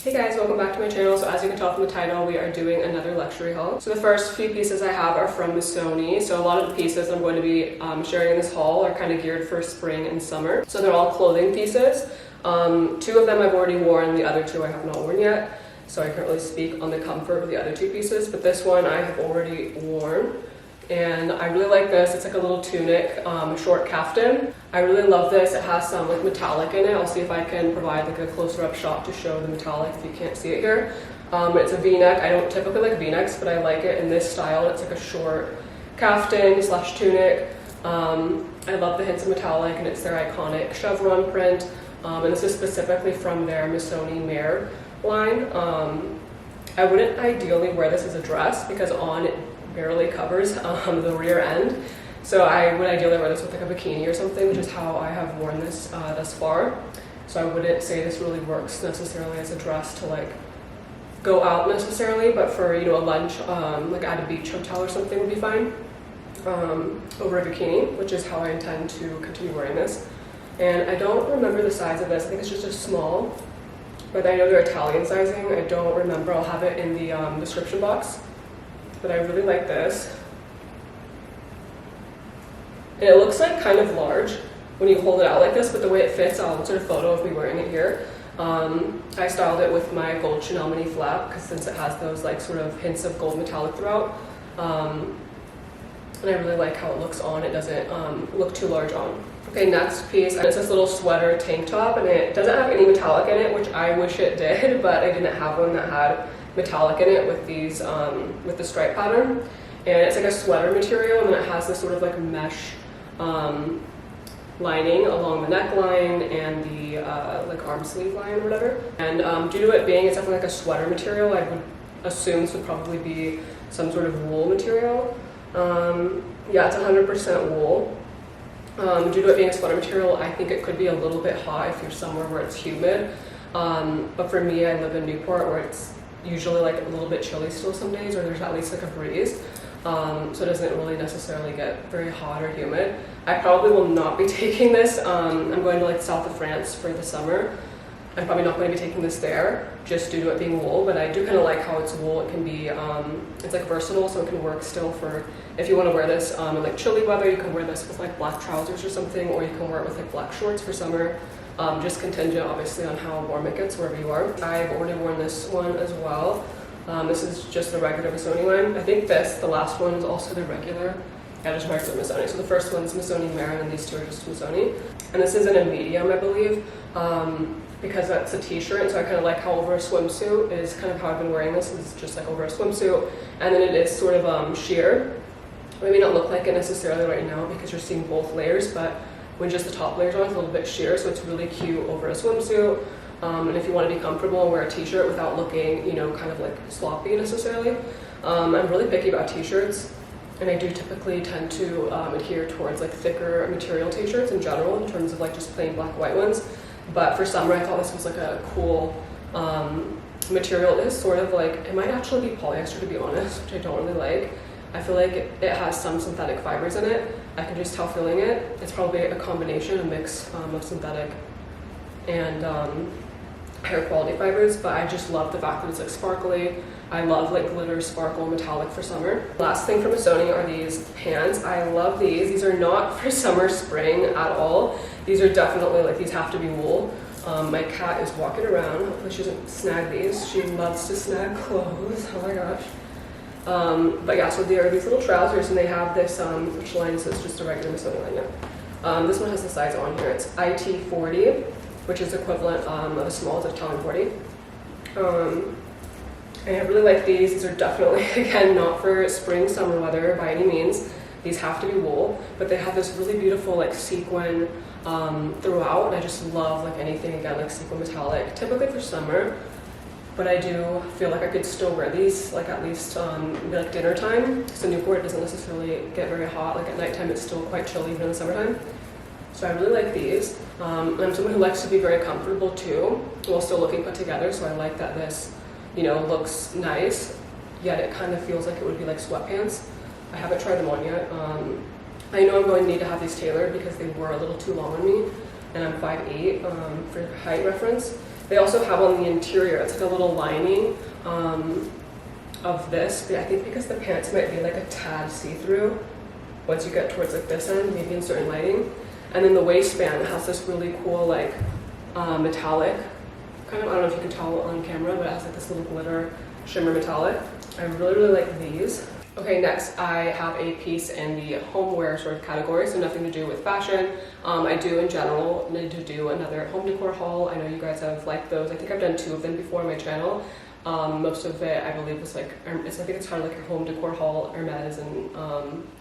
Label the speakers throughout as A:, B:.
A: Hey guys, welcome back to my channel. So as you can tell from the title, we are doing another luxury haul. So the first few pieces I have are from Missoni. So a lot of the pieces I'm going to be sharing in this haul are kind of geared for spring and summer. So they're all clothing pieces. Two of them I've already worn, the other two I have not worn yet. So I can't really speak on the comfort of the other two pieces, but this one I have already worn. And I really like this. It's like a little tunic, short kaftan. I really love this. It has some like metallic in it. I'll see if I can provide like a closer up shot to show the metallic if you can't see it here. It's a v-neck. I don't typically like v-necks, but I like it in this style. It's like a short kaftan slash tunic. I love the hints of metallic, and it's their iconic chevron print. And this is specifically from their Missoni Mare line. I wouldn't ideally wear this as a dress because on it barely covers the rear end. So I would ideally wear this with like a bikini or something, which is how I have worn this thus far. So I wouldn't say this really works necessarily as a dress to like go out necessarily, but for, you know, a lunch, like at a beach hotel or something would be fine over a bikini, which is how I intend to continue wearing this. And I don't remember the size of this. I think it's just a small, but I know they're Italian sizing. I don't remember. I'll have it in the description box. But I really like this. And it looks like kind of large when you hold it out like this, but the way it fits, I'll insert a photo of me wearing it here. I styled it with my gold Chanel mini flap, because since it has those like sort of hints of gold metallic throughout. And I really like how it looks on. It doesn't look too large on. Okay, next piece, it's this little sweater tank top, and it doesn't have any metallic in it, which I wish it did, but I didn't have one that had metallic in it with these with the stripe pattern. And it's like a sweater material, and then it has this sort of like mesh lining along the neckline and the like arm sleeve line or whatever. And due to it being, it's definitely like a sweater material, I would assume this would probably be some sort of wool material. Yeah, it's 100% wool. Due to it being a sweater material, I think it could be a little bit hot if you're somewhere where it's humid. But for me, I live in Newport, where it's usually like a little bit chilly still some days, or there's at least like a breeze. So it doesn't really necessarily get very hot or humid. I probably will not be taking this. I'm going to like the south of France for the summer. I'm probably not going to be taking this there just due to it being wool, but I do kind of like how it's wool. It can be, it's like versatile, so it can work still for, if you want to wear this in like chilly weather, you can wear this with like black trousers or something, or you can wear it with like black shorts for summer. Just contingent obviously on how warm it gets wherever you are. I've already worn this one as well. This is just the regular Missoni one. I think the last one is also the regular. Yeah, just regular Missoni. So the first one's Missoni Marant, and these two are just Missoni. And this is in a medium, I believe, because that's a t-shirt. So I kind of like how over a swimsuit is kind of how I've been wearing this. Is just like over a swimsuit, and then it is sort of sheer. It may not look like it necessarily right now because you're seeing both layers, but when just the top layer's on, it's a little bit sheer, so it's really cute over a swimsuit. And if you want to be comfortable and wear a t-shirt without looking, you know, kind of like sloppy necessarily. I'm really picky about t-shirts, and I do typically tend to adhere towards like thicker material t-shirts in general, in terms of like just plain black white ones. But for summer, I thought this was like a cool material. It is sort of like, it might actually be polyester to be honest, which I don't really like. I feel like it has some synthetic fibers in it. I can just tell feeling it. It's probably a combination, a mix of synthetic and hair quality fibers, but I just love the fact that it's like sparkly. I love like glitter, sparkle, metallic for summer. Last thing from Missoni are these pants. I love these. These are not for summer, spring at all. These are definitely like, these have to be wool. My cat is walking around. Hopefully she doesn't snag these. She loves to snag clothes. Oh my gosh. But yeah, so they are these little trousers, and they have this, which line is this? Just a regular Missoni line, yeah. This one has the size on here. It's IT 40, which is equivalent of a small, it's Italian 40. And I really like these. These are definitely, again, not for spring, summer weather by any means. These have to be wool, but they have this really beautiful like sequin throughout, and I just love like anything, again, like sequin metallic, typically for summer. But I do feel like I could still wear these, like at least maybe like dinner time. So Newport doesn't necessarily get very hot. Like at nighttime, it's still quite chilly even in the summertime. So I really like these. I'm someone who likes to be very comfortable too, while still looking put together. So I like that this, you know, looks nice, yet it kind of feels like it would be like sweatpants. I haven't tried them on yet. I know I'm going to need to have these tailored because they were a little too long on me, and I'm 5'8" for height reference. They also have on the interior, it's like a little lining of this. I think because the pants might be like a tad see-through once you get towards like this end, maybe in certain lighting. And then the waistband has this really cool like metallic kind of, I don't know if you can tell on camera, but it has like this little glitter shimmer metallic. I really like these. Okay, next I have a piece in the homeware sort of category, so nothing to do with fashion. I do in general need to do another home decor haul. I know you guys have liked those. I think I've done 2 of them before on my channel. Most of it I believe was like, I think it's kind of like a home decor haul, Hermes and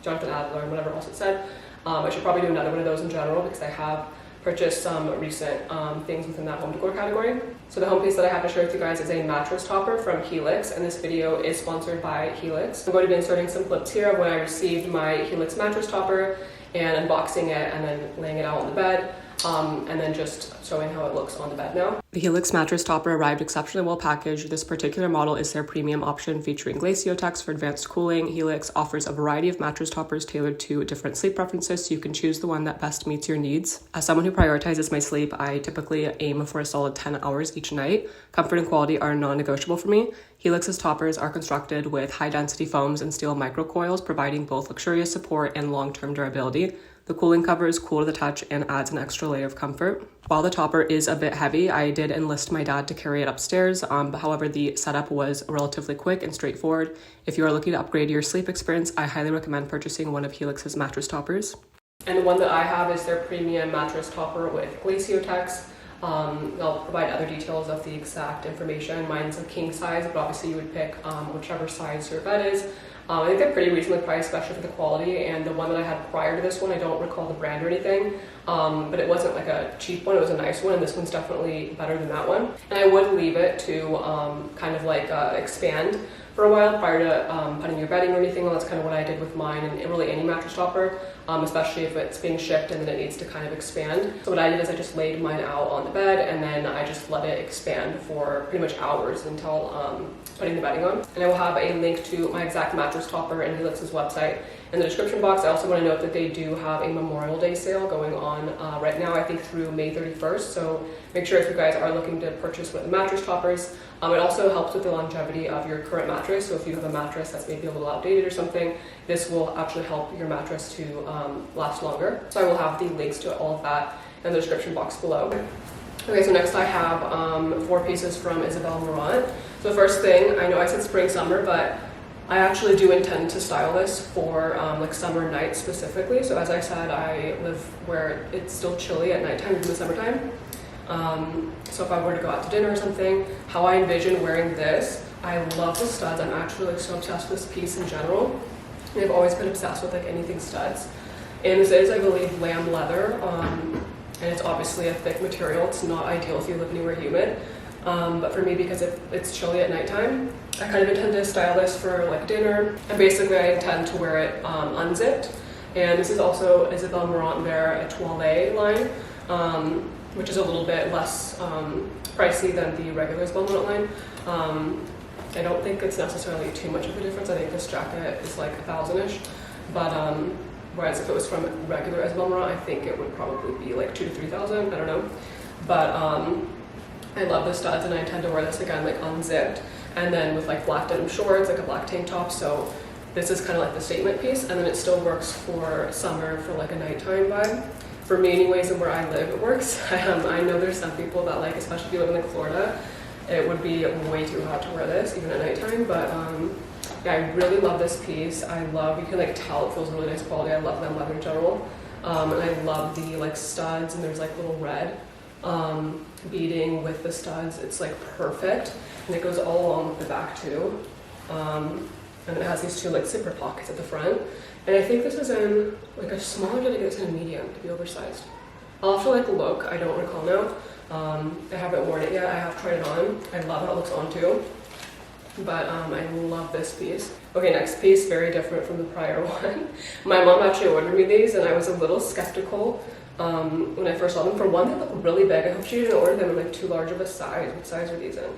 A: Jonathan Adler and whatever else it said. I should probably do another one of those in general because I have purchased some recent things within that home decor category. So the home piece that I have to share with you guys is a mattress topper from Helix, and this video is sponsored by Helix. I'm going to be inserting some clips here of when I received my Helix mattress topper and unboxing it and then laying it out on the bed. And then just showing how it looks on the bed now. The Helix mattress topper arrived exceptionally well packaged. This particular model is their premium option featuring Glaciotex for advanced cooling. Helix offers a variety of mattress toppers tailored to different sleep preferences, so you can choose the one that best meets your needs. As someone who prioritizes my sleep, I typically aim for a solid 10 hours each night. Comfort and quality are non-negotiable for me. Helix's toppers are constructed with high-density foams and steel microcoils, providing both luxurious support and long-term durability. The cooling cover is cool to the touch and adds an extra layer of comfort. While the topper is a bit heavy, I did enlist my dad to carry it upstairs. However, the setup was relatively quick and straightforward. If you are looking to upgrade your sleep experience, I highly recommend purchasing one of Helix's mattress toppers. And the one that I have is their premium mattress topper with Glaciotex. I'll provide other details of the exact information. Mine's a king size, but obviously you would pick whichever size your bed is. I think they're pretty reasonably priced, especially for the quality, and the one that I had prior to this one, I don't recall the brand or anything, but it wasn't like a cheap one, it was a nice one, and this one's definitely better than that one. And I would leave it to kind of like expand for a while prior to putting your bedding or anything. Well, that's kind of what I did with mine and really any mattress topper, especially if it's being shipped and then it needs to kind of expand. So what I did is I just laid mine out on the bed and then I just let it expand for pretty much hours until putting the bedding on. And I will have a link to my exact mattress topper and Helix's website in the description box. I also want to note that they do have a Memorial Day sale going on right now, I think through May 31st. So make sure if you guys are looking to purchase with the mattress toppers, it also helps with the longevity of your current mattress. So if you have a mattress that's maybe a little outdated or something, this will actually help your mattress to last longer. So I will have the links to all of that in the description box below. Okay, so next I have 4 pieces from Isabel Marant. So the first thing, I know I said spring, summer, but I actually do intend to style this for like summer nights specifically. So as I said, I live where it's still chilly at nighttime in the summertime. So if I were to go out to dinner or something, how I envision wearing this, I love the studs. I'm actually like so obsessed with this piece in general. And I've always been obsessed with like anything studs. And this is, I believe, lamb leather. And it's obviously a thick material. It's not ideal if you live anywhere humid. But for me, because it's chilly at nighttime, I kind of intend to style this for like dinner. And basically I intend to wear it unzipped. And this is also Isabel Marant their Etoile line, which is a little bit less pricey than the regular Isabel Marant line. I don't think it's necessarily too much of a difference. I think this jacket is like $1,000-ish. But whereas if it was from regular Isabel Marant, I think it would probably be like $2,000 to $3,000, I don't know. But I love the studs and I intend to wear this again like unzipped and then with like black denim shorts, like a black tank top. So this is kind of like the statement piece, and then it still works for summer for like a nighttime vibe. For me anyways, and where I live it works. I know there's some people that like, especially if you live in like Florida, it would be way too hot to wear this even at nighttime, but yeah, I really love this piece. You can like tell it feels really nice quality. I love lamb leather in general. And I love the like studs, and there's like little red beading with the studs. It's like perfect, and it goes all along with the back too. And it has these 2 like zipper pockets at the front. And I think this is in like a small, did I get this in a medium to be oversized? I'll have to like look, I don't recall now. I haven't worn it yet, I have tried it on. I love how it looks on too. But I love this piece. Okay, next piece, very different from the prior one. My mom actually ordered me these and I was a little skeptical when I first saw them. For one, they look really big. I hope she didn't order them in like too large of a size. What size are these in?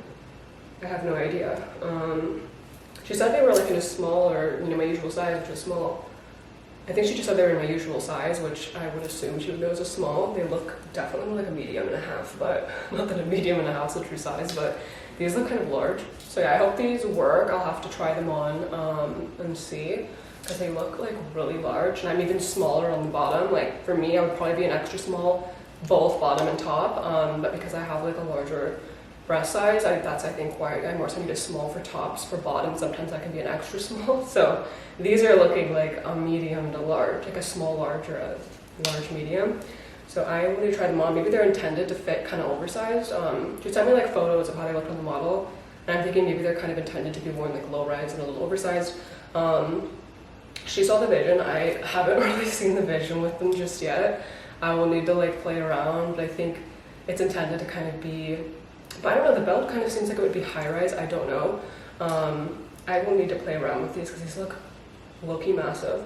A: I have no idea. She said they were like in a small, or my usual size, which is small. I think she just said they were in my usual size, which I would assume she would know is a small. They look definitely like a medium and a half, but not that a medium and a half is the true size, but these look kind of large. So yeah, I hope these work. I'll have to try them on and see, because they look like really large, and I'm even smaller on the bottom. Like for me, I would probably be an extra small, both bottom and top, but because I have like a larger breast size, that's I think why I more so need a small for tops. For bottom, sometimes I can be an extra small. So these are looking like a medium to large, like a small large or a large medium. So I want to try them on. Maybe they're intended to fit kind of oversized. She sent me like photos of how they looked on the model, and I'm thinking maybe they're kind of intended to be worn like low rise and a little oversized. She saw the vision. I haven't really seen the vision with them just yet. I will need to like play around, but I think it's intended to kind of be, but I don't know, the belt kind of seems like it would be high rise. I don't know. I will need to play around with these because these look low-key massive.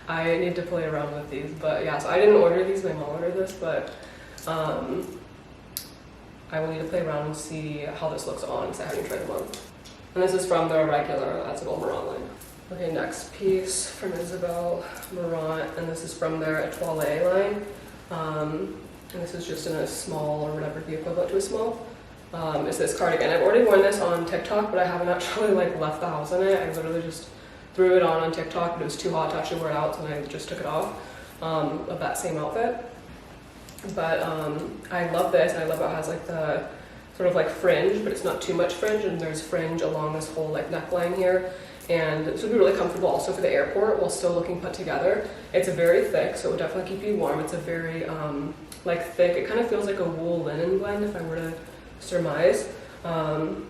A: I need to play around with these, but yeah, so I didn't order these, my mom ordered this, but I will need to play around and see how this looks on, because I haven't tried them on. And this is from the regular Isabel Marant line. Okay, next piece from Isabel Marant, and this is from their Etoile line. And this is just in a small, or whatever the equivalent to a small. Is this cardigan. I've already worn this on TikTok, but I haven't actually like left the house in it. I literally just threw it on TikTok, but it was too hot to actually wear it out, so I just took it off of that same outfit. But I love this, and I love how it has like the sort of like fringe, but it's not too much fringe, and there's fringe along this whole like neckline here. And this would be really comfortable also for the airport while still looking put together. It's very thick, so it would definitely keep you warm. It's a very like thick, it kind of feels like a wool linen blend if I were to surmise. And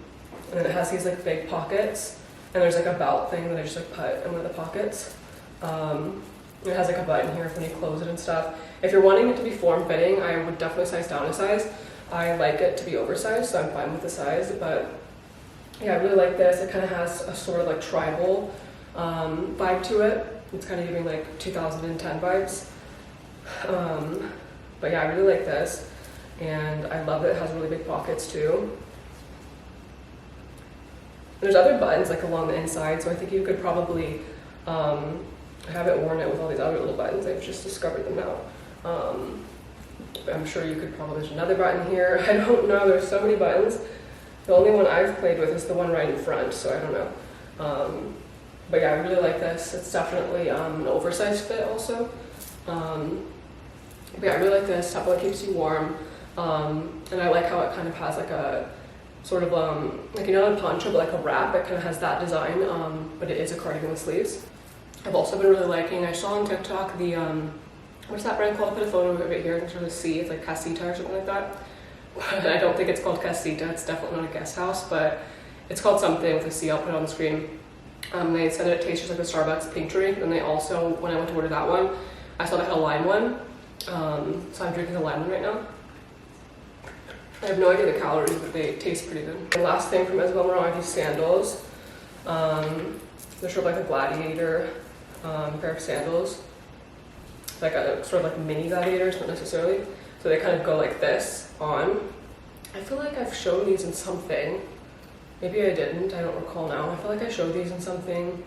A: then it has these like big pockets, and there's like a belt thing that I just like put in one of the pockets. It has like a button here for when you close it and stuff. If you're wanting it to be form-fitting, I would definitely size down a size. I like it to be oversized, so I'm fine with the size, but yeah, I really like this. It kind of has a sort of like tribal vibe to it. It's kind of giving like 2010 vibes. But yeah, I really like this, and I love that it has really big pockets too. There's other buttons like along the inside, so I think you could probably, I haven't worn it with all these other little buttons, I've just discovered them now. I'm sure you could probably, there's another button here, I don't know, there's so many buttons. The only one I've played with is the one right in front, so I don't know. But yeah, I really like this. It's definitely an oversized fit also. But yeah, I really like this, definitely keeps you warm. And I like how it kind of has like a sort of like, you know, a poncho, but like a wrap. It kind of has that design, but it is a cardigan with sleeves. I've also been really liking, I saw on TikTok the, what's that brand called? I put a photo of it right here, I can sort of see, it's like Casita or something like that. But I don't think it's called Casita, it's definitely not a guest house, but it's called something with a C, I'll put it on the screen. They said it tastes just like a Starbucks pink drink, and they also, when I went to order that one, I saw they had a lime one, so I'm drinking the lime one right now. I have no idea the calories, but they taste pretty good. The last thing from Isabel Marant are these sandals. They're sort of like a gladiator pair of sandals. Like a sort of like mini gladiators, not necessarily. So they kind of go like this on. I feel like I've shown these in something. Maybe I didn't, I don't recall now. I feel like I showed these in something.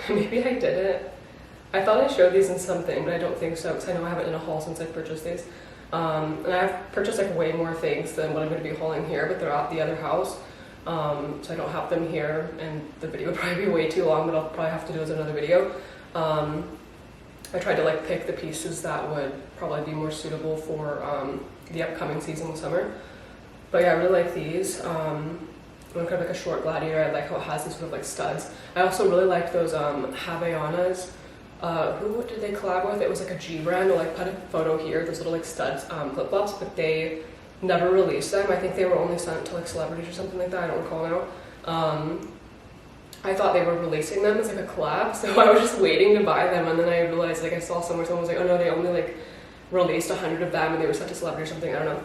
A: Maybe I didn't. I thought I showed these in something, but I don't think so, because I know I haven't in a haul since I purchased these. And I've purchased like way more things than what I'm going to be hauling here, but they're at the other house. So I don't have them here, and the video would probably be way too long, but I'll probably have to do as another video. I tried to like pick the pieces that would probably be more suitable for the upcoming season in summer. But yeah, I really like these. Kind of like a short gladiator. I like how it has these sort of like studs. I also really like those Havaianas. Who did they collab with? It was like a G brand. I'll like put a photo here, those little like studs, flip-flops, but they never released them. I think they were only sent to like celebrities or something like that, I don't recall now. I thought they were releasing them as like a collab, so I was just waiting to buy them, and then I realized, like I saw somewhere someone was like, oh no, they only like released 100 of them and they were sent to celebrity or something, I don't know.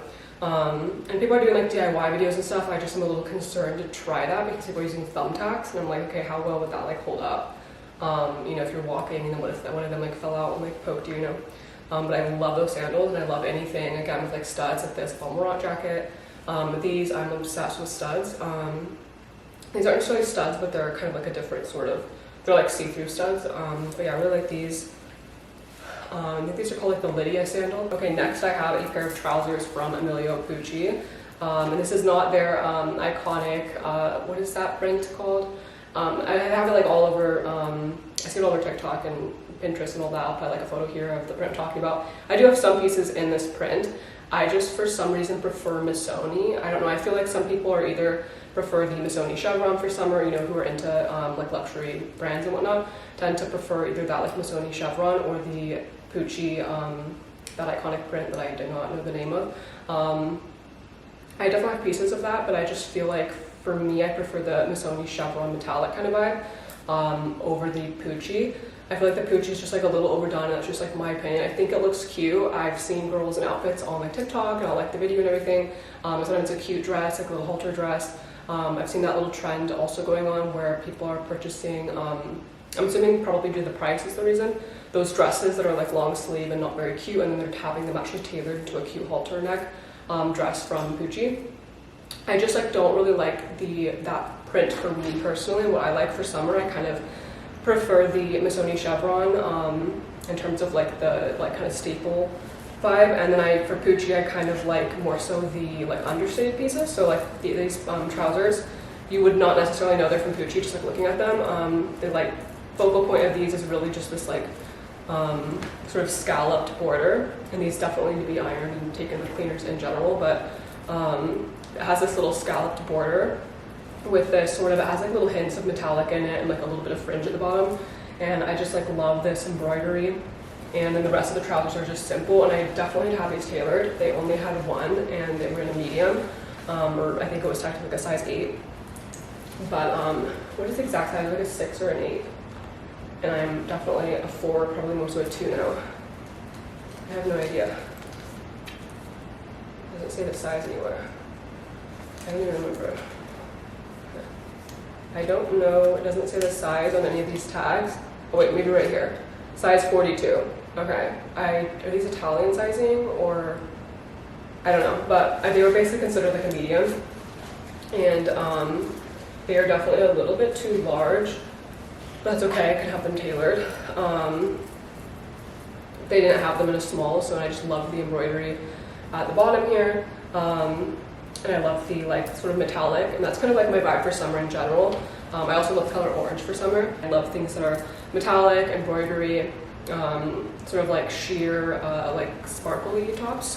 A: And people are doing like DIY videos and stuff. I just am a little concerned to try that because people are using thumbtacks, and I'm like, okay, how well would that like hold up? You know, if you're walking, and then what if one of them like fell out and like poked you, you know? But I love those sandals, and I love anything again with like studs, like this Isabel Marant jacket. These, I'm obsessed with studs. These aren't necessarily studs, but they're kind of like a different sort of, They're like see-through studs. But yeah, I really like these. I think these are called like the Lydia sandal. Okay, next I have a pair of trousers from Emilio Pucci. And this is not their iconic, what is that print called? I have it like all over, I see it all over TikTok and Pinterest and all that. I'll put like a photo here of the print I'm talking about. I do have some pieces in this print. I just for some reason prefer Missoni. I don't know, I feel like some people are either prefer the Missoni chevron for summer, you know, who are into like luxury brands and whatnot, tend to prefer either that like Missoni chevron or the Pucci, that iconic print that I did not know the name of. I definitely have pieces of that, but I just feel like for me, I prefer the Missoni chevron metallic kind of vibe over the Pucci. I feel like the Pucci is just like a little overdone. That's just like my opinion. I think it looks cute. I've seen girls in outfits on like TikTok and I like the video and everything. Sometimes it's a cute dress, like a little halter dress. I've seen that little trend also going on where people are purchasing, I'm assuming probably due to the price is the reason, those dresses that are like long sleeve and not very cute, and then they're having them actually tailored into a cute halter neck dress from Pucci. I just like don't really like that print for me personally. What I like for summer, I kind of prefer the Missoni chevron in terms of like the like kind of staple vibe, and then for Pucci I kind of like more so the like understated pieces. So like these trousers, you would not necessarily know they're from Pucci just like looking at them. The like focal point of these is really just this like sort of scalloped border, and these definitely need to be ironed and taken with cleaners in general, but it has this little scalloped border with this sort of, it has like little hints of metallic in it and like a little bit of fringe at the bottom, and I just like love this embroidery. And then the rest of the trousers are just simple, and I definitely have these tailored. They only had one and they were in a medium, or I think it was technically like a size 8, but what is the exact size? Like a 6 or an 8, and I'm definitely a 4, probably more so a 2 now. I have no idea. It doesn't say the size anywhere. I don't even remember. I don't know, it doesn't say the size on any of these tags. Oh wait, maybe right here. Size 42. Okay. Are these Italian sizing or I don't know, but they were basically considered like a medium, and they are definitely a little bit too large. That's okay, I could have them tailored. They didn't have them in a small, so I just love the embroidery at the bottom here. And I love the like sort of metallic, and that's kind of like my vibe for summer in general. I also love the color orange for summer. I love things that are metallic, embroidery, sort of like sheer, like sparkly tops,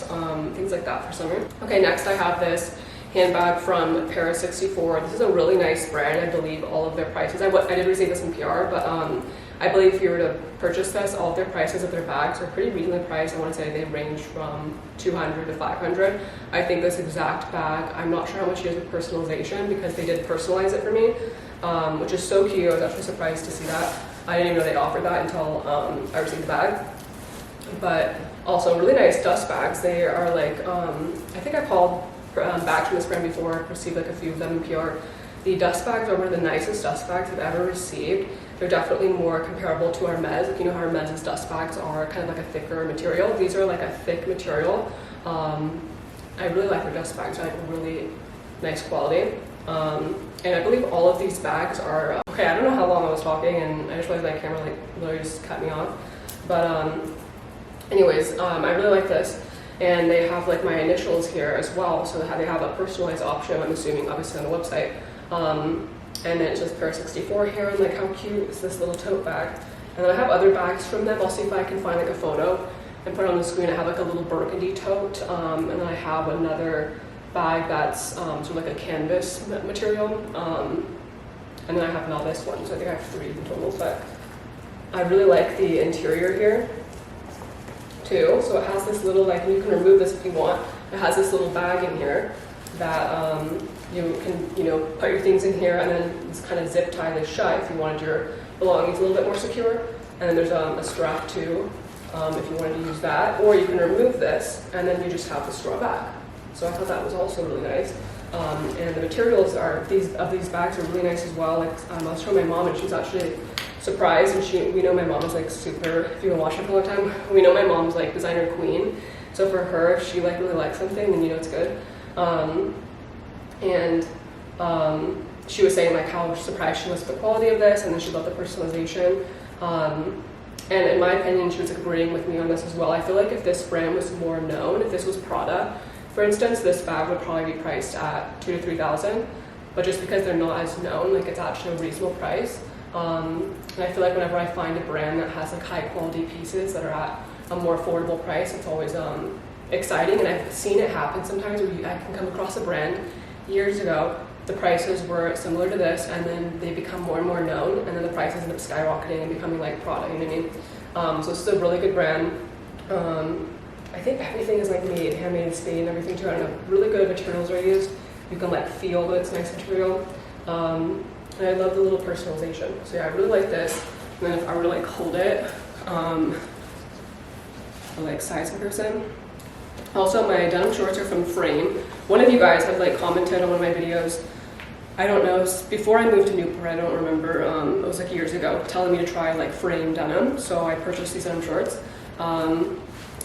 A: things like that for summer. Okay, next I have this handbag from Paris 64. This is a really nice brand. I believe all of their prices, I did receive this in PR, but I believe if you were to purchase this, all of their prices of their bags are pretty reasonably priced. I want to say they range from $200 to $500. I think this exact bag, I'm not sure how much it is with personalization, because they did personalize it for me, which is so cute. I was actually surprised to see that. I didn't even know they'd offered that until I received the bag. But also really nice dust bags. They are like, I think I called bags from this brand before, received like a few of them in PR. The dust bags are one of the nicest dust bags I've ever received. They're definitely more comparable to Hermes. Like, you know how Hermes's dust bags are kind of like a thicker material. These are like a thick material. I really like their dust bags. They're like really nice quality. And I believe all of these bags are, okay, I don't know how long I was talking, and I just realized my camera like literally just cut me off. But anyways, I really like this. And they have like my initials here as well, so they have a personalized option, I'm assuming, obviously on the website. And then it says Paris 64 here, and like how cute is this little tote bag. And then I have other bags from them. I'll see if I can find like a photo and put it on the screen. I have like a little burgundy tote, and then I have another bag that's sort of like a canvas material, and then I have now this one, so I think I have 3 in total. But I really like the interior here too. So it has this little, like, you can remove this if you want. It has this little bag in here that you can, you know, put your things in here, and then just kind of zip tie this shut if you wanted your belongings a little bit more secure. And then there's a strap too, if you wanted to use that, or you can remove this and then you just have the straw bag. So I thought that was also really nice. And the materials of these bags are really nice as well. Like, I was showing my mom, and she's actually surprised. And we know my mom is like super, if you've been watching for a long time, we know my mom's like designer queen. So for her, if she like really likes something, then you know it's good. And she was saying like how surprised she was with the quality of this, and then she loved the personalization. And in my opinion, she was agreeing with me on this as well. I feel like if this brand was more known, if this was Prada, for instance, this bag would probably be priced at $2,000 to $3,000. But just because they're not as known, like it's actually a reasonable price. And I feel like whenever I find a brand that has like high quality pieces that are at a more affordable price, it's always exciting. And I've seen it happen sometimes where I can come across a brand years ago, the prices were similar to this, and then they become more and more known, and then the prices end up skyrocketing and becoming like Prada, you know what I mean? So this is a really good brand. I think everything is like made, handmade in Spain and everything too. I don't know, really good materials are used. You can like feel that it's nice material. And I love the little personalization. So yeah, I really like this. And then if I were to like hold it, for like size comparison. Also, my denim shorts are from Frame. One of you guys had like commented on one of my videos, I don't know, before I moved to Newport, I don't remember, it was like years ago, telling me to try like Frame denim. So I purchased these denim shorts.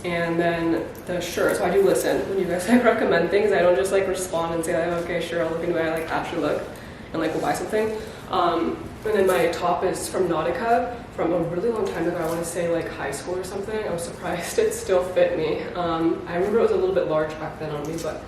A: And then the shirt, so I do listen when you guys like recommend things. I don't just like respond and say like, okay, sure, I'll look into it. I like actually look and like will buy something. And then my top is from Nautica from a really long time ago. I want to say like high school or something. I was surprised it still fit me. I remember it was a little bit large back then on me, but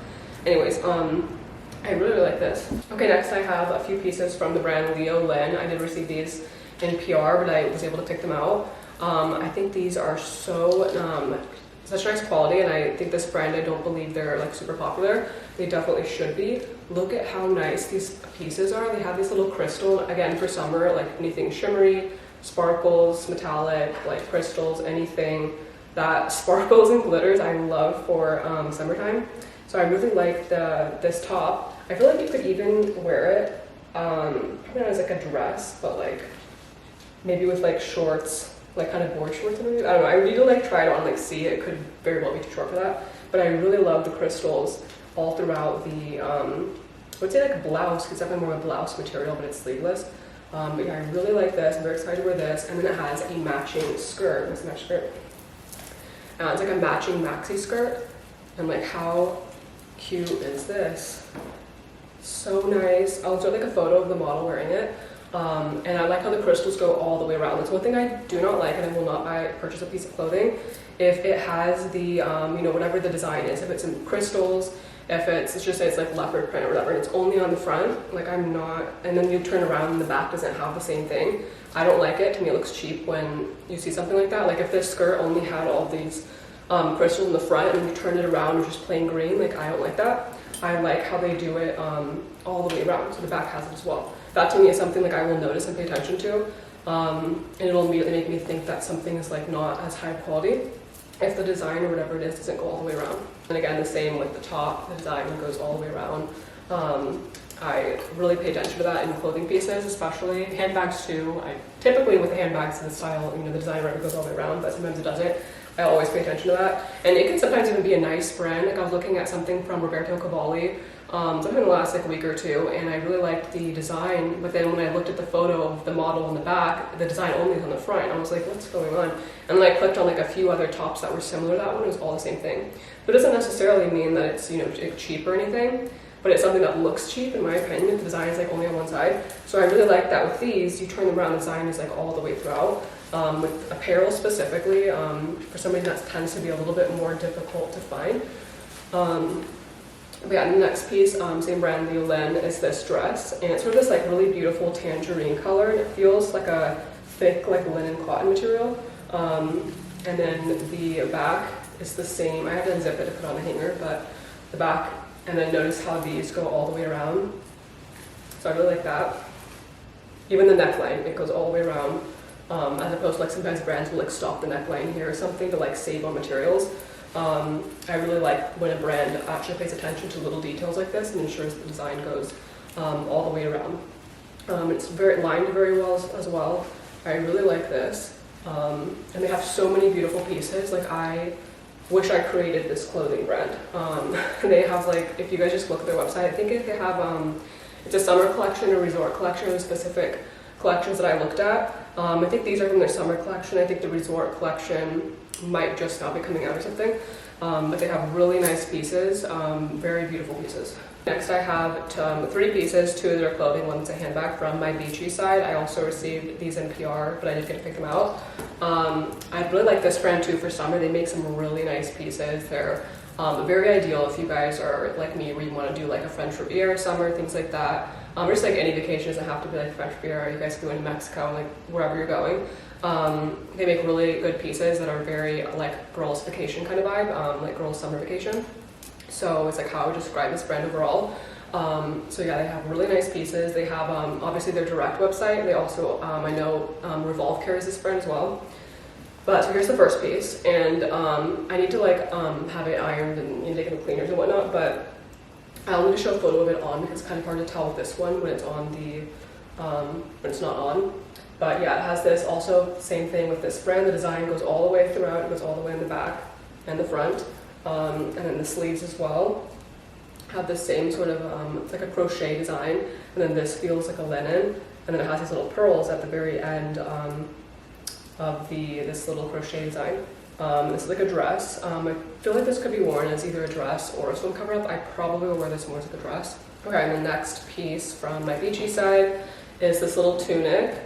A: anyways, I really like this. Okay, next I have a few pieces from the brand Lynn. I did receive these in PR, but I was able to pick them out. I think these are so such nice quality, and I think this brand, I don't believe they're like super popular. They definitely should be. Look at how nice these pieces are. They have these little crystal, again for summer, like anything shimmery, sparkles, metallic, like crystals, anything that sparkles and glitters I love for summertime. So I really like this top. I feel like you could even wear it, probably not as like a dress, but like maybe with like shorts, like kind of board shorts maybe. I don't know, I need to like try it on, like see, it could very well be too short for that. But I really love the crystals all throughout the, I would say like a blouse, because it's definitely more of a blouse material, but it's sleeveless. But yeah, I really like this, I'm very excited to wear this. And then it has a matching skirt, it's a matching skirt. It's like a matching maxi skirt. And like how cute is this? So nice. I'll show like a photo of the model wearing it. And I like how the crystals go all the way around. That's one thing I do not like, and I will not purchase a piece of clothing if it has the, you know, whatever the design is. If it's in crystals, if it's just say it's like leopard print or whatever, and it's only on the front, like I'm not, and then you turn around and the back doesn't have the same thing. I don't like it. To me, it looks cheap when you see something like that. Like if this skirt only had all these crystals in the front and you turn it around and just plain green, like I don't like that. I like how they do it all the way around, so the back has it as well. That to me is something like I will notice and pay attention to, and it'll immediately make me think that something is like not as high quality if the design or whatever it is doesn't go all the way around. And again, the same with the top, the design goes all the way around. I really pay attention to that in clothing pieces, especially handbags too. I typically with the handbags, the style, you know, the design goes all the way around, but sometimes it doesn't. I always pay attention to that. And it can sometimes even be a nice brand. Like I was looking at something from Roberto Cavalli, sometime in the last like week or two, and I really liked the design, but then when I looked at the photo of the model in the back, the design only was on the front. I was like, what's going on? And then I clicked on like a few other tops that were similar to that one. It was all the same thing. But it doesn't necessarily mean that it's, you know, cheap or anything, but it's something that looks cheap in my opinion if the design is like only on one side. So I really like that with these, you turn them around, the design is like all the way throughout. With apparel specifically, for some reason that tends to be a little bit more difficult to find. But yeah, the next piece, same brand, Lynn, is this dress, and it's sort of this like really beautiful tangerine color, and it feels like a thick like linen cotton material. And then the back is the same. I have to unzip it to put on the hanger, but the back, and then notice how these go all the way around. So I really like that. Even the neckline, it goes all the way around. As opposed to like sometimes brands will like stop the neckline here or something to like save on materials. I really like when a brand actually pays attention to little details like this and ensures the design goes all the way around. It's very lined very well as well. I really like this. And they have so many beautiful pieces. Like I wish I created this clothing brand. They have like, if you guys just look at their website, I think they have, it's a summer collection or resort collection of specific collections that I looked at. I think these are from their summer collection. I think the resort collection might just now be coming out or something. But they have really nice pieces, very beautiful pieces. Next I have 3 pieces, 2 that are clothing, one's a handbag from my Beachy Side. I also received these in PR, but I did get to pick them out. I really like this brand too for summer. They make some really nice pieces. They're very ideal if you guys are like me, where you want to do like a French Riviera summer, things like that. Or just like any vacation doesn't have to be like French Riviera. You guys can go to Mexico, like wherever you're going. They make really good pieces that are very like girls vacation kind of vibe, like girls summer vacation. So it's like how I would describe this brand overall. So yeah, they have really nice pieces. They have obviously their direct website. They also, I know Revolve carries this brand as well. But so here's the first piece, and I need to like have it ironed and taken the cleaners and whatnot, but I'll need to show a photo of it on because it's kind of hard to tell with this one when it's on the, when it's not on. But yeah, it has this also, same thing with this brand. The design goes all the way throughout. It goes all the way in the back and the front. And then the sleeves as well have the same sort of it's like a crochet design, and then this feels like a linen, and then it has these little pearls at the very end of this little crochet design. This is like a dress. I feel like this could be worn as either a dress or a swim cover up. I probably will wear this more as like a dress. Okay, and the next piece from my Beachy Side is this little tunic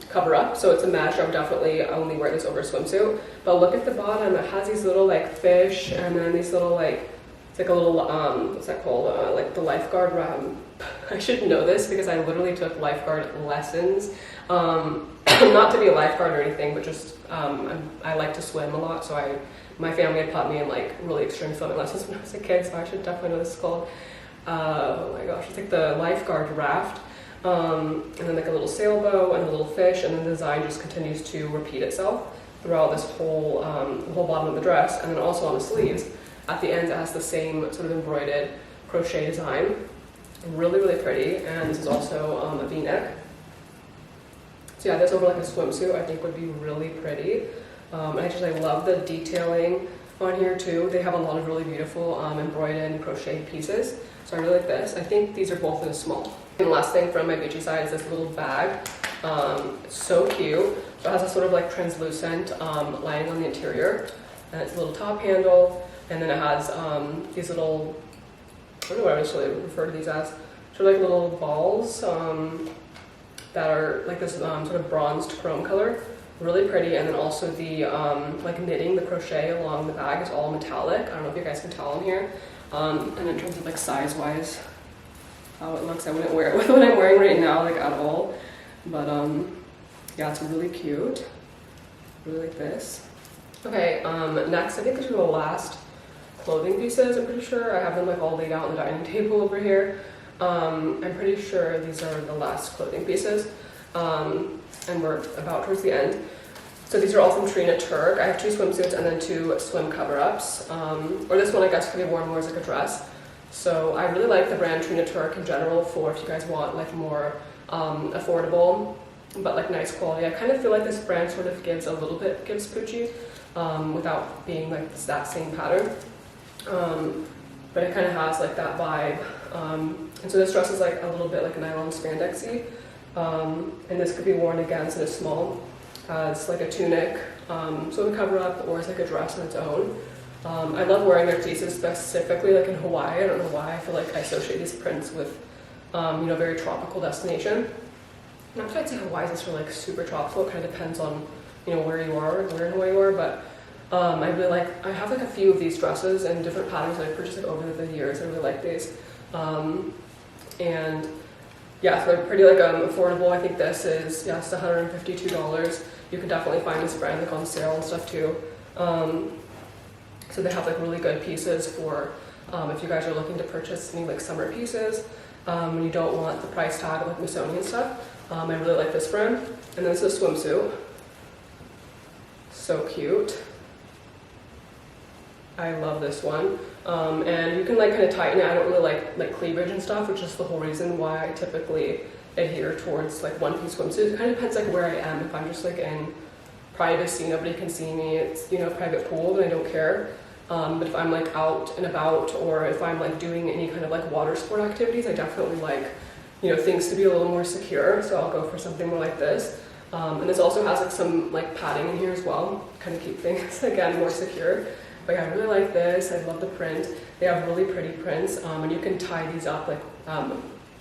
A: cover up. So it's a mesh. I would definitely only wear this over a swimsuit. But look at the bottom. It has these little like fish, and then these little like, it's like a little what's that called? Like the lifeguard. I should know this because I literally took lifeguard lessons. Not to be a lifeguard or anything, but just I like to swim a lot. So my family had put me in like really extreme swimming lessons when I was a kid. So I should definitely know this is called. Oh my gosh, it's like the lifeguard raft. And then like a little sailboat and a little fish, and then the design just continues to repeat itself throughout this whole the whole bottom of the dress, and then also on the sleeves. At the ends it has the same sort of embroidered crochet design. Really, really pretty, and this is also a V-neck. So yeah, this over like a swimsuit I think would be really pretty. And I love the detailing on here too. They have a lot of really beautiful embroidered and crocheted pieces. So I really like this. I think these are both in a small. And the last thing from my Beachy Side is this little bag. It's so cute. So it has a sort of like translucent lining on the interior, and it's a little top handle, and then it has these little, I don't know what I would really refer to these as, sort of like little balls that are like this sort of bronzed chrome color. Really pretty. And then also the like knitting, the crochet along the bag is all metallic. I don't know if you guys can tell in here. And in terms of like size wise, how it looks, I wouldn't wear it with what I'm wearing right now, like at all. But yeah, it's really cute. Really like this. Okay, next I think these are the last clothing pieces. I'm pretty sure I have them like all laid out on the dining table over here. I'm pretty sure these are the last clothing pieces, and we're about towards the end. So these are all from Trina Turk. I have 2 swimsuits and then 2 swim cover-ups, or this one I guess could be worn more as like a dress. So I really like the brand Trina Turk in general for if you guys want like more affordable but like nice quality. I kind of feel like this brand sort of gives Pucci without being like that same pattern. But it kind of has like that vibe. And so this dress is like a little bit like nylon spandexy. And this could be worn again in a small as like a tunic, so to cover up, or as like a dress on its own. I love wearing their pieces specifically like in Hawaii. I don't know why. I feel like I associate these prints with, you know, very tropical destination. Not that I'd say Hawaii is for like super tropical. It kind of depends on, you know, where you are, where in Hawaii you are. But I really like, I have like a few of these dresses and different patterns that I purchased like over the years. I really like these. And yeah, so they're pretty like affordable. I think this is, yeah, it's $152. You can definitely find this brand like on sale and stuff too. So they have like really good pieces for if you guys are looking to purchase any like summer pieces, and you don't want the price tag of like Missoni and stuff. I really like this brand. And then this is a swimsuit. So cute. I love this one. And you can like kind of tighten it. I don't really like cleavage and stuff, which is the whole reason why I typically adhere towards like one-piece swimsuits. It kind of depends like where I am. If I'm just like in privacy, nobody can see me, it's, you know, private pool, then I don't care. But if I'm like out and about, or if I'm like doing any kind of like water sport activities, I definitely like, you know, things to be a little more secure. So I'll go for something more like this. And this also has like some like padding in here as well, kind of keep things again more secure. But yeah, I really like this. I love the print. They have really pretty prints, and you can tie these up like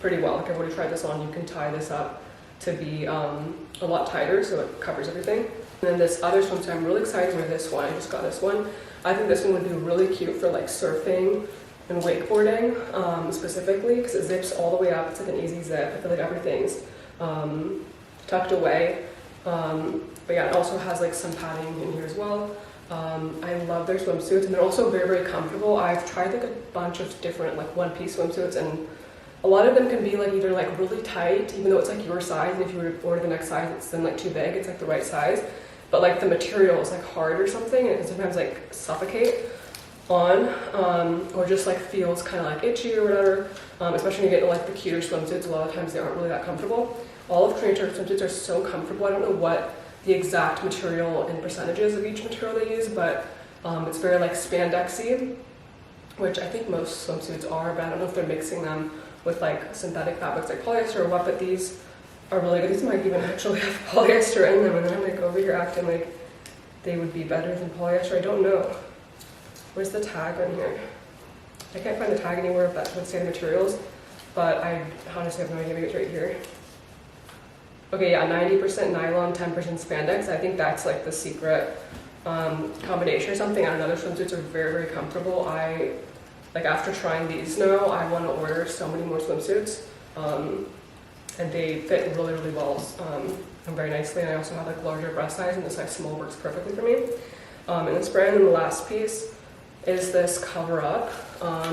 A: pretty well. Like I've already tried this on. You can tie this up to be a lot tighter, so it covers everything. And then this other swimsuit, I'm really excited for this one. I just got this one. I think this one would be really cute for like surfing and wakeboarding, specifically, because it zips all the way up. It's like an easy zip. I feel like everything's tucked away. But yeah, it also has like some padding in here as well. I love their swimsuits, and they're also very, very comfortable. I've tried like a bunch of different like one-piece swimsuits, and a lot of them can be like either like really tight, even though it's like your size, and if you were to order the next size, it's then like too big. It's like the right size, but like the material is like hard or something, and it can sometimes like suffocate on, or just like feels kind of like itchy or whatever. Especially when you get like the cuter swimsuits, a lot of times they aren't really that comfortable. All of Trina Turk swimsuits are so comfortable. I don't know what the exact material and percentages of each material they use, but it's very like spandexy, which I think most swimsuits are, but I don't know if they're mixing them with like synthetic fabrics like polyester or what, but these are really good. These might even actually have polyester in them, and then I'm like over here acting like they would be better than polyester. I don't know. Where's the tag on here? I can't find the tag anywhere if that would say the materials, but I honestly have no idea. Maybe it's right here. Okay, yeah, 90% nylon, 10% spandex. I think that's like the secret combination or something. I don't know, their swimsuits are very, very comfortable. Like after trying these now, I want to order so many more swimsuits. And they fit really, really well and very nicely. And I also have like larger breast size, and this size small works perfectly for me. And this brand, and the last piece is this cover up.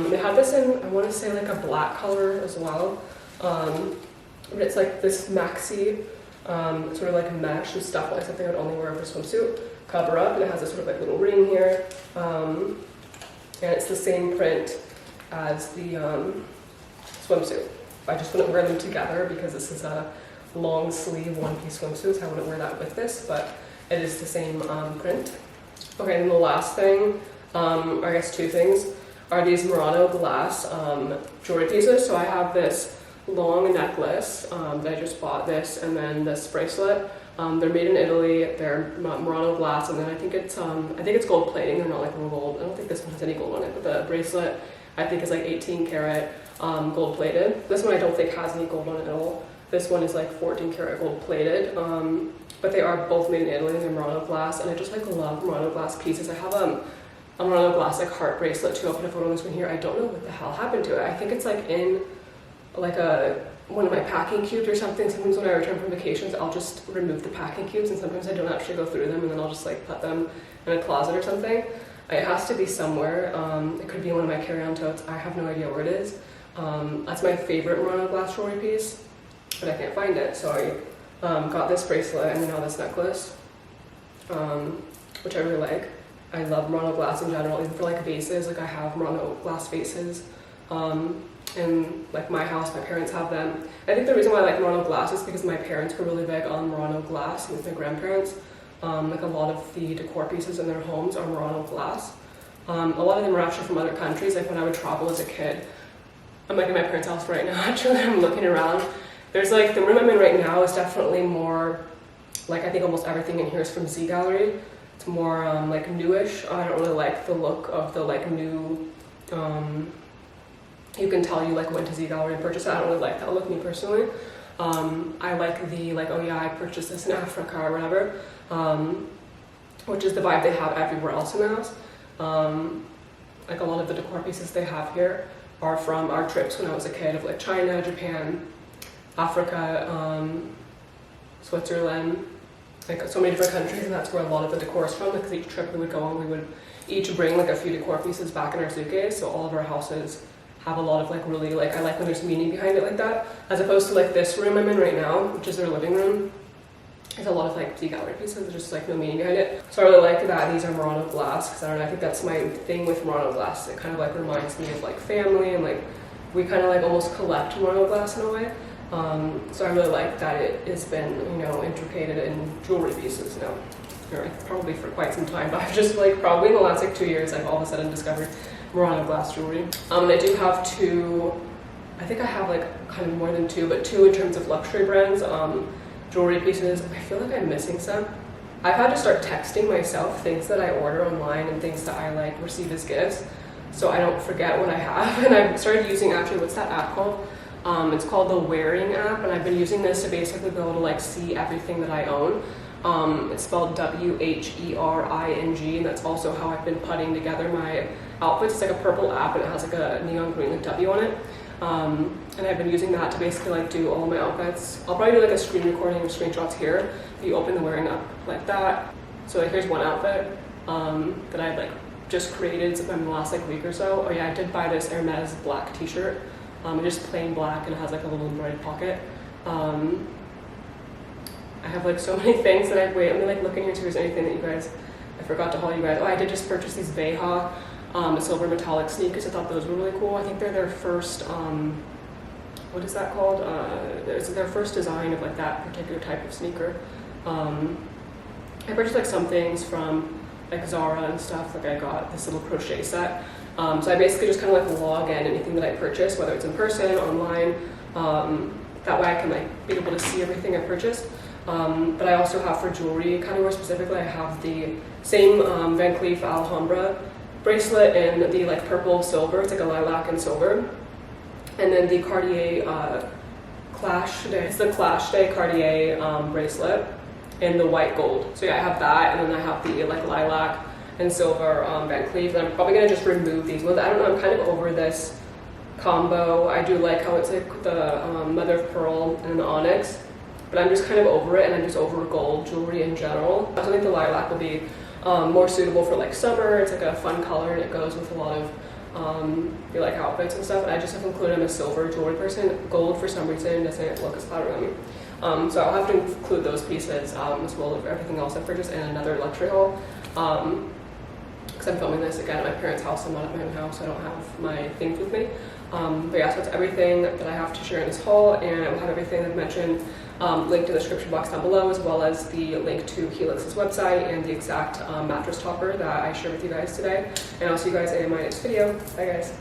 A: They have this in, I want to say like a black color as well. But it's like this maxi, sort of like mesh and stuff, like something I would only wear over a swimsuit. Cover up, and it has this sort of like little ring here. And it's the same print as the swimsuit. I just wouldn't wear them together because this is a long sleeve one-piece swimsuit, so I wouldn't wear that with this, but it is the same print. Okay, and the last thing, or I guess two things, are these Murano glass jewelry pieces. So I have this long necklace that I just bought this, and then this bracelet. They're made in Italy. They're Murano glass, and then I think it's gold plating. They're not like real gold. I don't think this one has any gold on it, but the bracelet I think is like 18 karat gold plated. This one I don't think has any gold on it at all. This one is like 14 karat gold plated. But they are both made in Italy, and they're Murano glass, and I just like love Murano glass pieces. I have a Murano glass like heart bracelet too. I'll put a photo of this one here. I don't know what the hell happened to it. I think it's like in like one of my packing cubes or something. Sometimes when I return from vacations, I'll just remove the packing cubes, and sometimes I don't actually go through them, and then I'll just like put them in a closet or something. It has to be somewhere. It could be in one of my carry-on totes. I have no idea where it is. That's my favorite Murano glass jewelry piece, but I can't find it. So I got this bracelet and now this necklace, which I really like. I love Murano glass in general, even for like vases. Like I have Murano glass vases. In like my house, my parents have them. I think the reason why I like Murano glass is because my parents were really big on Murano glass with my grandparents. Like a lot of the decor pieces in their homes are Murano glass. A lot of them are actually from other countries. Like when I would travel as a kid, I'm like in my parents' house right now. Actually, I'm looking around. There's like the room I'm in right now is definitely more like I think almost everything in here is from Z Gallery. It's more like newish. I don't really like the look of the like new. You can tell you like went to Z Gallery and purchased it. I don't really like that look, me personally. I like the like, oh yeah, I purchased this in Africa or whatever, which is the vibe they have everywhere else in the house. Like a lot of the decor pieces they have here are from our trips when I was a kid of like China, Japan, Africa, Switzerland, like so many different countries, and that's where a lot of the decor is from. Because each trip we would go on, we would each bring like a few decor pieces back in our suitcase, so all of our houses have a lot of like really like, I like when there's meaning behind it like that, as opposed to like this room I'm in right now, which is their living room. There's a lot of like Z Gallery pieces, there's just like no meaning behind it. So I really like that these are Murano glass, because I don't know, I think that's my thing with Murano glass. It kind of like reminds me of like family, and like we kind of like almost collect Murano glass in a way. So I really like that it has been, you know, intricated in jewelry pieces now. Or probably for quite some time, but I've just like probably in the last like 2 years I've all of a sudden discovered Murano glass jewelry. And I do have two, I think I have like kind of more than two, but two in terms of luxury brands, jewelry pieces. I feel like I'm missing some. I've had to start texting myself things that I order online and things that I like receive as gifts. so I don't forget what I have. And I've started using, actually, what's that app called? It's called the Wearing app, and I've been using this to basically be able to like see everything that I own. It's spelled WHERING, and that's also how I've been putting together my outfits. It's like a purple app, and it has like a neon green like W on it. And I've been using that to basically like do all my outfits. I'll probably do like a screen recording of screenshots here. You open the Wearing app like that. So like here's one outfit that I've like just created sometime in the last like week or so. Oh yeah, I did buy this Hermes black t-shirt. It's just plain black and it has like a little embroidered pocket. I have like so many things that wait, let me like look in here too if there's anything that you guys, I forgot to haul you guys. Oh, I did just purchase these Veja silver metallic sneakers. I thought those were really cool. I think they're their first, what is that called? It's their first design of like that particular type of sneaker. I purchased like some things from like Zara and stuff. Like I got this little crochet set. So I basically just kind of like log in anything that I purchase, whether it's in person, online. That way I can like be able to see everything I purchased. But I also have for jewelry, kind of more specifically, I have the same Van Cleef Alhambra bracelet in the like purple silver. It's like a lilac and silver. And then the Cartier Clash Day. It's the Clash Day Cartier bracelet in the white gold. So yeah, I have that, and then I have the like lilac and silver Van Cleef. And I'm probably gonna just remove these ones. I don't know, I'm kind of over this combo. I do like how it's like the mother of pearl and the onyx, but I'm just kind of over it, and I'm just over gold jewelry in general. I think the lilac will be more suitable for like summer. It's like a fun color, and it goes with a lot of like outfits and stuff. And I just have included I'm a silver jewelry person. Gold for some reason doesn't look as loud around me. So I'll have to include those pieces as well as everything else I purchased in another luxury haul. Because I'm filming this again at my parents' house. I'm not at my own house. I don't have my things with me. But yeah, so that's everything that I have to share in this haul, and I will have everything I've mentioned linked in the description box down below, as well as the link to Helix's website and the exact mattress topper that I shared with you guys today. And I'll see you guys in my next video. Bye guys.